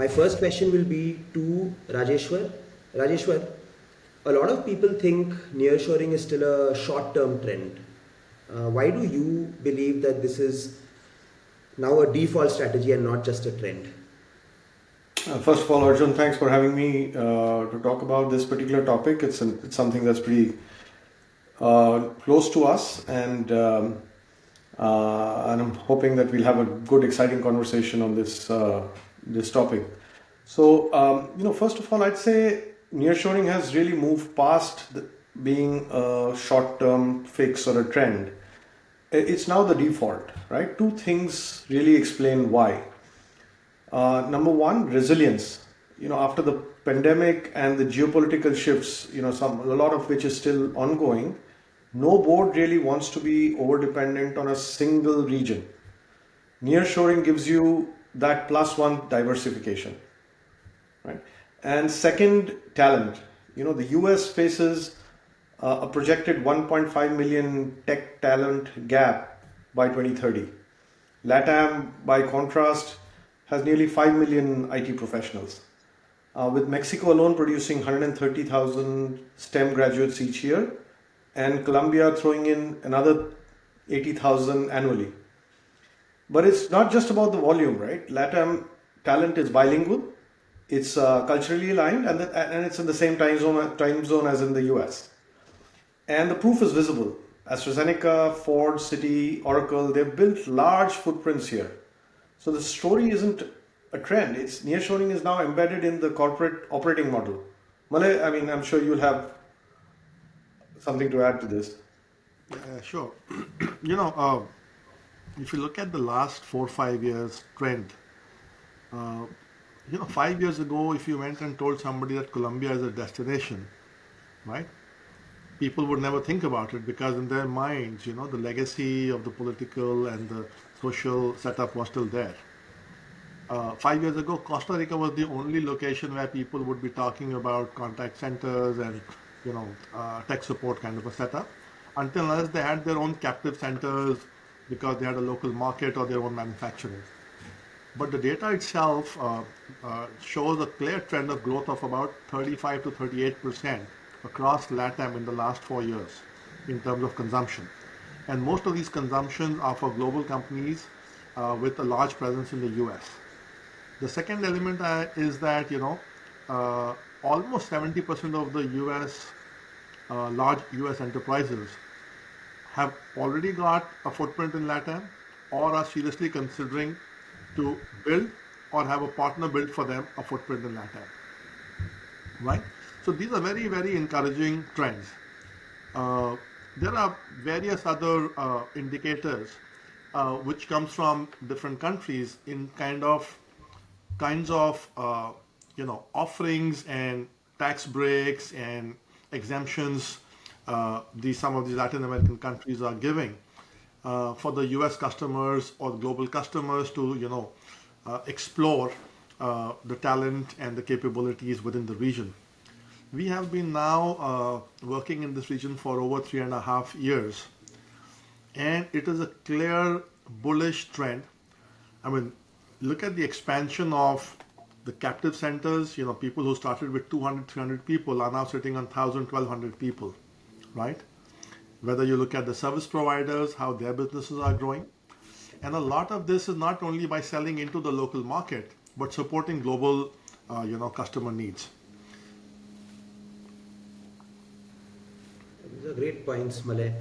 My first question will be to Rajeshwar. Rajeshwar, a lot of people think nearshoring is still a short-term trend. Why do you believe that this is now a default strategy and not just a trend? First of all, Arjun, thanks for having me to talk about this particular topic. It's something that's pretty close to us, and I'm hoping that we'll have a good, exciting conversation on this topic. So, first of all, I'd say nearshoring has really moved past being a short-term fix or a trend. It's now the default, right? Two things really explain why. Number one, resilience. After the pandemic and the geopolitical shifts, a lot of which is still ongoing, no board really wants to be over dependent on a single region. Nearshoring gives you that plus one diversification, right? And second, talent. The US faces a projected 1.5 million tech talent gap by 2030. LATAM, by contrast, has nearly 5 million IT professionals, with Mexico alone producing 130,000 STEM graduates each year, and Colombia throwing in another 80,000 annually. But it's not just about the volume, right? LATAM talent is bilingual, it's culturally aligned, and it's in the same time zone as in the US. And the proof is visible. AstraZeneca, Ford, Citi, Oracle, they've built large footprints here. So the story isn't a trend. It's nearshoring is now embedded in the corporate operating model. Malay, I'm sure you'll have something to add to this. Sure. If you look at the last 4 or 5 years trend, uh, 5 years ago, if you went and told somebody that Colombia is a destination, right? People would never think about it because in their minds, the legacy of the political and the social setup was still there. 5 years ago, Costa Rica was the only location where people would be talking about contact centers and tech support kind of a setup, until unless they had their own captive centers because they had a local market or their own manufacturing. But the data itself shows a clear trend of growth of about 35 to 38% across LATAM in the last 4 years in terms of consumption. And most of these consumptions are for global companies with a large presence in the US. The second element is that, almost 70% of the US, large US enterprises have already got a footprint in LATAM or are seriously considering to build or have a partner build for them a footprint in LATAM, right? So these are very, very encouraging trends. Uh, there are various other indicators which comes from different countries in kinds of offerings and tax breaks and exemptions some of these Latin American countries are giving for the US customers or global customers to explore the talent and the capabilities within the region. We have been now working in this region for over 3.5 years, and it is a clear bullish trend. I mean, look at the expansion of the captive centers. People who started with 200, 300 people are now sitting on 1,000, 1,200 people, right? Whether you look at the service providers, how their businesses are growing. And a lot of this is not only by selling into the local market, but supporting global, customer needs. These are great points, Malay.